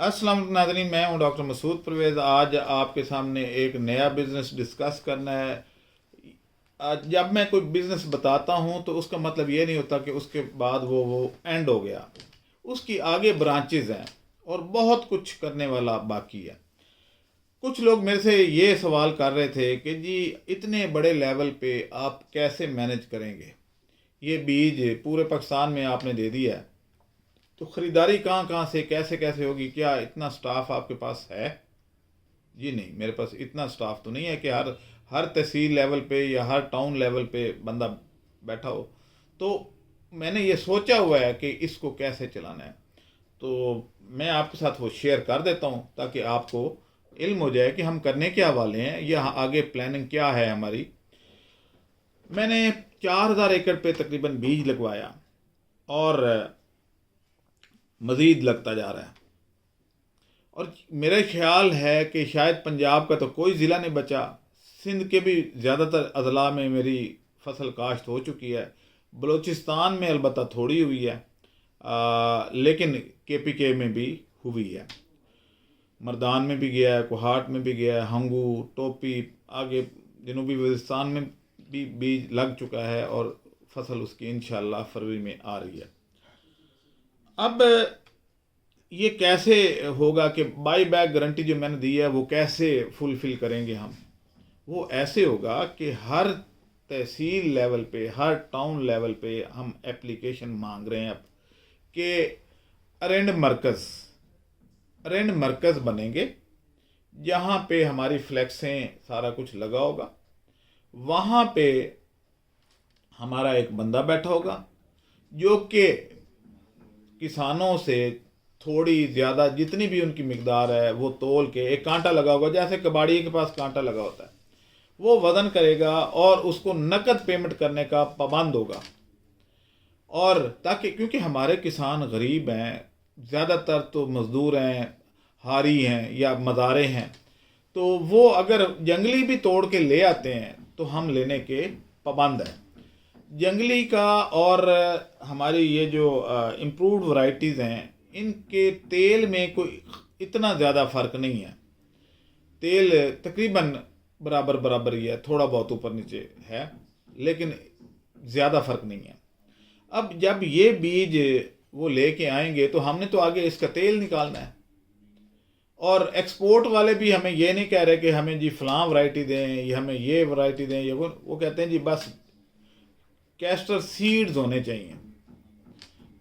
अस्सलाम वालेकुम नाज़रीन, मैं हूं डॉक्टर मसूद परवेज़। आज आपके सामने एक नया बिज़नेस डिस्कस करना है। आज जब मैं कोई बिज़नेस बताता हूं तो उसका मतलब ये नहीं होता कि उसके बाद वो एंड हो गया। उसकी आगे ब्रांचेज़ हैं और बहुत कुछ करने वाला बाकी है। कुछ लोग मेरे से ये सवाल कर रहे थे कि जी इतने बड़े लेवल पे आप कैसे मैनेज करेंगे, ये बीज पूरे पाकिस्तान में आपने दे दिया है, तो ख़रीदारी कहाँ कहाँ से कैसे कैसे होगी, क्या इतना स्टाफ आपके पास है? जी नहीं, मेरे पास इतना स्टाफ तो नहीं है कि हर हर तहसील लेवल पे या हर टाउन लेवल पे बंदा बैठा हो। तो मैंने ये सोचा हुआ है कि इसको कैसे चलाना है, तो मैं आपके साथ वो शेयर कर देता हूँ ताकि आपको इल्म हो जाए कि हम करने क्या वाले हैं या आगे प्लानिंग क्या है हमारी। मैंने 4000 एकड़ पे तकरीबन बीज लगवाया और मज़ीद लगता जा रहा है। और मेरा ख्याल है कि शायद पंजाब का तो कोई ज़िला नहीं बचा, सिंध के भी ज़्यादातर अजला में मेरी फसल काश्त हो चुकी है। बलूचिस्तान में अलबत्ता थोड़ी हुई है, लेकिन KPK में भी हुई है। मर्दान में भी गया है, कोहाट में भी गया है, हंगू, टोपी, आगे जनूबी वज़ीरिस्तान में भी बीज लग चुका है और फसल उसकी इंशाअल्लाह फरवरी में आ रही है। अब ये कैसे होगा कि बाई बैक गारंटी जो मैंने दी है वो कैसे फुलफ़िल करेंगे हम? वो ऐसे होगा कि हर तहसील लेवल पे, हर टाउन लेवल पे हम एप्लीकेशन मांग रहे हैं अब कि अरेंड मरकज़ बनेंगे, जहाँ पे हमारी फ्लैक्सें सारा कुछ लगा होगा। वहाँ पे हमारा एक बंदा बैठा होगा जो कि किसानों से थोड़ी ज़्यादा जितनी भी उनकी मिकदार है वो तोल के, एक कांटा लगा होगा, जैसे कबाड़ी के पास कांटा लगा होता है, वो वज़न करेगा और उसको नकद पेमेंट करने का पाबंद होगा। और ताकि, क्योंकि हमारे किसान गरीब हैं, ज़्यादातर तो मज़दूर हैं, हारी हैं या मज़ारे हैं, तो वो अगर जंगली भी तोड़ के ले आते हैं तो हम लेने के पाबंद हैं। जंगली का और हमारी ये जो इम्प्रूव्ड वैरायटीज़ हैं, इनके तेल में कोई इतना ज़्यादा फ़र्क नहीं है। तेल तकरीबन बराबर बराबर ही है, थोड़ा बहुत ऊपर नीचे है, लेकिन ज़्यादा फ़र्क नहीं है। अब जब ये बीज वो लेके आएंगे तो हमने तो आगे इसका तेल निकालना है। और एक्सपोर्ट वाले भी हमें ये नहीं कह रहे कि हमें जी फ़लाँ वैरायटी दें या हमें ये वैरायटी दें, ये वो कहते हैं जी बस कैस्टर सीड्स होने चाहिए,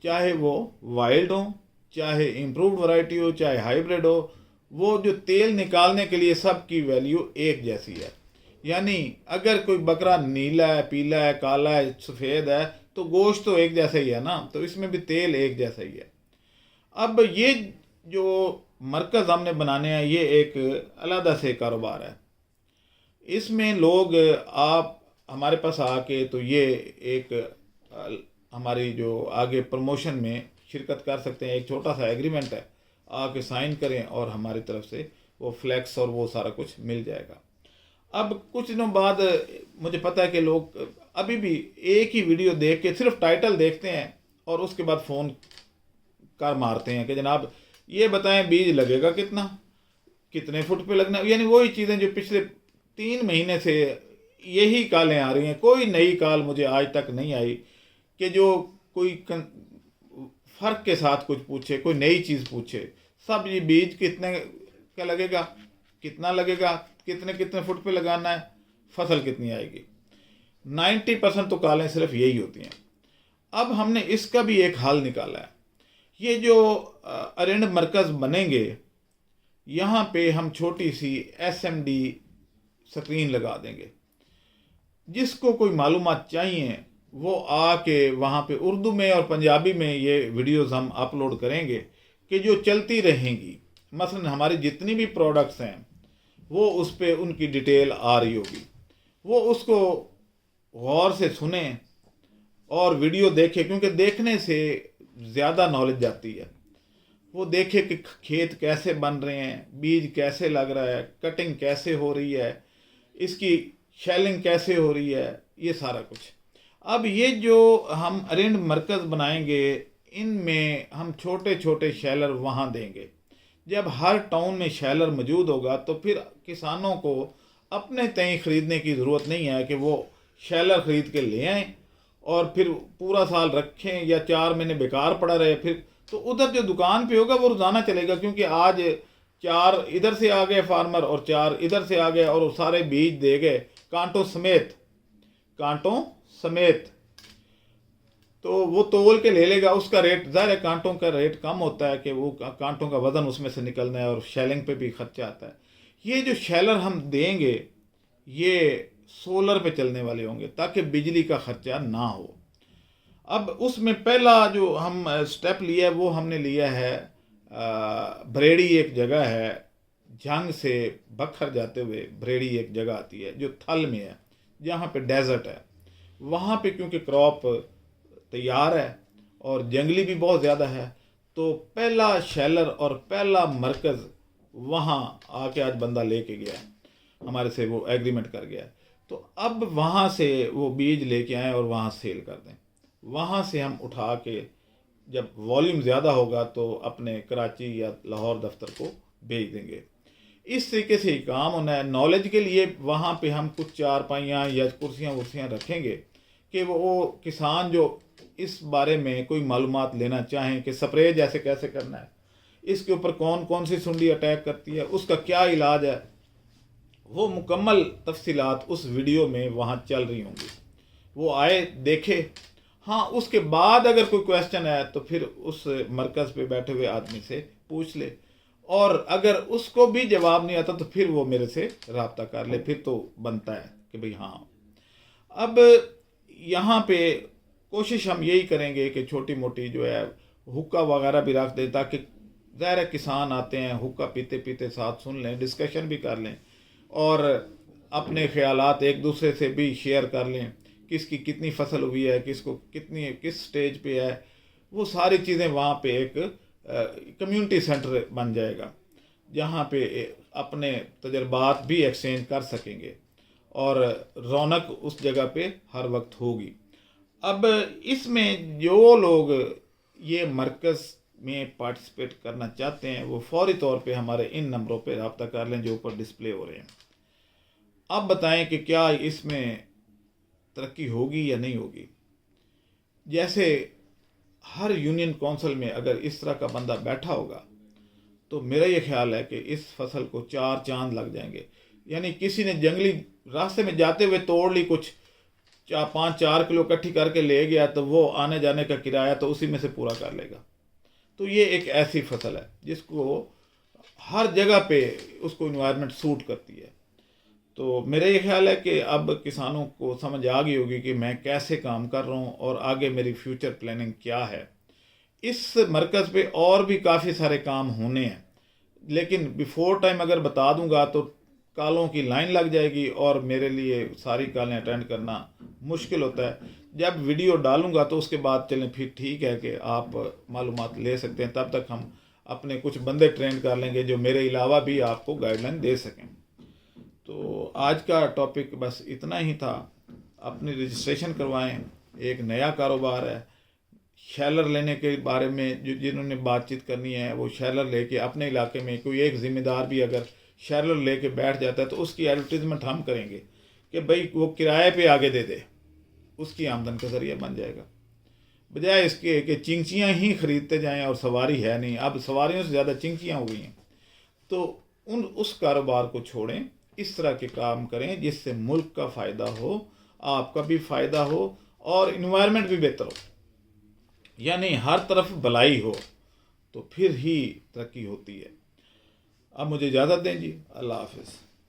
चाहे वो वाइल्ड हो, चाहे इम्प्रूव्ड वैरायटी हो, चाहे हाइब्रिड हो। वो जो तेल निकालने के लिए सबकी वैल्यू एक जैसी है। यानी अगर कोई बकरा नीला है, पीला है, काला है, सफ़ेद है, तो गोश्त तो एक जैसा ही है ना, तो इसमें भी तेल एक जैसा ही है। अब ये जो मरकज़ हमने बनाने हैं, ये एक अलग से कारोबार है। इसमें लोग आप हमारे पास आके तो ये एक हमारी जो आगे प्रमोशन में शिरकत कर सकते हैं। एक छोटा सा एग्रीमेंट है, आके साइन करें और हमारी तरफ से वो फ्लैक्स और वो सारा कुछ मिल जाएगा। अब कुछ दिनों बाद मुझे पता है कि लोग अभी भी एक ही वीडियो देख के सिर्फ टाइटल देखते हैं और उसके बाद फ़ोन कर मारते हैं कि जनाब ये बताएं बीज लगेगा कितना, कितने फुट पे लगना। यानी वही चीज़ें जो पिछले 3 महीने से यही कालें आ रही हैं। कोई नई काल मुझे आज तक नहीं आई कि जो कोई फ़र्क के साथ कुछ पूछे, कोई नई चीज़ पूछे। सब ये बीज कितने का लगेगा, कितना लगेगा, कितने कितने फुट पे लगाना है, फसल कितनी आएगी। 90% तो कालें सिर्फ यही होती हैं। अब हमने इसका भी एक हल निकाला है। ये जो अरेंड मरकज़ बनेंगे, यहाँ पे हम छोटी सी SMD स्क्रीन लगा देंगे। जिसको कोई मालूमात चाहिए वो आके वहाँ पे उर्दू में और पंजाबी में ये वीडियोस हम अपलोड करेंगे कि जो चलती रहेंगी। मसलन हमारी जितनी भी प्रोडक्ट्स हैं वो उस पर उनकी डिटेल आ रही होगी, वो उसको गौर से सुने और वीडियो देखे, क्योंकि देखने से ज़्यादा नॉलेज आती है। वो देखे कि खेत कैसे बन रहे हैं, बीज कैसे लग रहा है, कटिंग कैसे हो रही है, इसकी शेलिंग कैसे हो रही है, ये सारा कुछ। अब ये जो हम अरेंड मरकज़ बनाएंगे, इनमें हम छोटे छोटे शेलर वहाँ देंगे جب ہر ٹاؤن میں شیلر موجود ہوگا تو پھر کسانوں کو اپنے تئیں خریدنے کی ضرورت نہیں ہے کہ وہ شیلر خرید کے لے آئیں اور پھر پورا سال رکھیں یا 4 مہینے بیکار پڑا رہے. پھر تو ادھر جو دکان پہ ہوگا وہ روزانہ چلے گا، کیونکہ آج 4 ادھر سے آ گئے فارمر اور 4 ادھر سے آ گئے اور وہ سارے بیج دے گئے کانٹوں سمیت. تو وہ تول کے لے لے گا، اس کا ریٹ ظاہر ہے کانٹوں کا ریٹ کم ہوتا ہے کہ وہ کانٹوں کا وزن اس میں سے نکلنا ہے اور شیلنگ پہ بھی خرچہ آتا ہے. یہ جو شیلر ہم دیں گے یہ سولر پہ چلنے والے ہوں گے تاکہ بجلی کا خرچہ نہ ہو. اب اس میں پہلا جو ہم سٹیپ لیا ہے وہ ہم نے لیا ہے بریڑی ایک جگہ ہے، جنگ سے بکھر جاتے ہوئے بریڑی ایک جگہ آتی ہے جو تھل میں ہے جہاں پہ ڈیزرٹ ہے. وہاں پہ کیونکہ کراپ تیار ہے اور جنگلی بھی بہت زیادہ ہے، تو پہلا شیلر اور پہلا مرکز وہاں آ کے آج بندہ لے کے گیا ہے، ہمارے سے وہ ایگریمنٹ کر گیا ہے. تو اب وہاں سے وہ بیج لے کے آئیں اور وہاں سیل کر دیں. وہاں سے ہم اٹھا کے جب والیوم زیادہ ہوگا تو اپنے کراچی یا لاہور دفتر کو بھیج دیں گے. اس طریقے سے ہی کام ہونا ہے. نالج کے لیے وہاں پہ ہم کچھ چارپائیاں یا کرسیاں رکھیں گے کہ وہ کسان جو اس بارے میں کوئی معلومات لینا چاہیں کہ سپرے جیسے کیسے کرنا ہے، اس کے اوپر کون کون سی سنڈی اٹیک کرتی ہے، اس کا کیا علاج ہے، وہ مکمل تفصیلات اس ویڈیو میں وہاں چل رہی ہوں گی. وہ آئے دیکھے. ہاں اس کے بعد اگر کوئی کویسچن ہے تو پھر اس مرکز پہ بیٹھے ہوئے آدمی سے پوچھ لے، اور اگر اس کو بھی جواب نہیں آتا تو پھر وہ میرے سے رابطہ کر لے. پھر تو بنتا ہے کہ بھئی ہاں. اب یہاں پہ کوشش ہم یہی کریں گے کہ چھوٹی موٹی جو ہے حکا وغیرہ بھی رکھ دیں تاکہ ظاہر کسان آتے ہیں حکا پیتے پیتے ساتھ سن لیں، ڈسکشن بھی کر لیں اور اپنے خیالات ایک دوسرے سے بھی شیئر کر لیں. کس کی کتنی فصل ہوئی ہے، کس کو کس سٹیج پہ ہے، وہ ساری چیزیں وہاں پہ ایک کمیونٹی سینٹر بن جائے گا جہاں پہ اپنے تجربات بھی ایکسچینج کر سکیں گے اور رونق اس جگہ پہ ہر وقت ہوگی. اب اس میں جو لوگ یہ مرکز میں پارٹیسپیٹ کرنا چاہتے ہیں وہ فوری طور پہ ہمارے ان نمبروں پہ رابطہ کر لیں جو اوپر ڈسپلے ہو رہے ہیں. اب بتائیں کہ کیا اس میں ترقی ہوگی یا نہیں ہوگی. جیسے ہر یونین کونسل میں اگر اس طرح کا بندہ بیٹھا ہوگا تو میرا یہ خیال ہے کہ اس فصل کو 4 چاند لگ جائیں گے. یعنی کسی نے جنگلی راستے میں جاتے ہوئے توڑ لی کچھ 5-4 کلو اکٹھی کر کے لے گیا تو وہ آنے جانے کا کرایہ تو اسی میں سے پورا کر لے گا. تو یہ ایک ایسی فصل ہے جس کو ہر جگہ پہ اس کو انوائرمنٹ سوٹ کرتی ہے. تو میرا یہ خیال ہے کہ اب کسانوں کو سمجھ آ گئی ہوگی کہ میں کیسے کام کر رہا ہوں اور آگے میری فیوچر پلاننگ کیا ہے. اس مرکز پہ اور بھی کافی سارے کام ہونے ہیں، لیکن بیفور ٹائم اگر بتا دوں گا تو کالوں کی لائن لگ جائے گی اور میرے لیے ساری کالیں اٹینڈ کرنا مشکل ہوتا ہے. جب ویڈیو ڈالوں گا تو اس کے بعد چلیں پھر ٹھیک ہے کہ آپ معلومات لے سکتے ہیں. تب تک ہم اپنے کچھ بندے ٹرین کر لیں گے جو میرے علاوہ بھی آپ کو گائیڈ لائن دے سکیں. تو آج کا ٹاپک بس اتنا ہی تھا. اپنی رجسٹریشن کروائیں. ایک نیا کاروبار ہے. شیلر لینے کے بارے میں جنہوں نے بات چیت کرنی ہے وہ شیلر لے کے اپنے علاقے میں کوئی ایک ذمہ دار بھی اگر شیلر لے کے بیٹھ جاتا ہے تو اس کی ایڈورٹیزمنٹ ہم کریں گے کہ بھئی وہ کرائے پہ آگے دے دے، اس کی آمدن کا ذریعہ بن جائے گا، بجائے اس کے کہ چنگچیاں ہی خریدتے جائیں اور سواری ہے نہیں. اب سواریوں سے زیادہ چنگچیاں ہو گئی ہیں. تو اس کاروبار کو چھوڑیں. اس طرح کے کام کریں جس سے ملک کا فائدہ ہو، آپ کا بھی فائدہ ہو اور انوائرمنٹ بھی بہتر ہو، یعنی ہر طرف بھلائی ہو، تو پھر ہی ترقی ہوتی ہے. اب مجھے اجازت دیں جی. اللہ حافظ.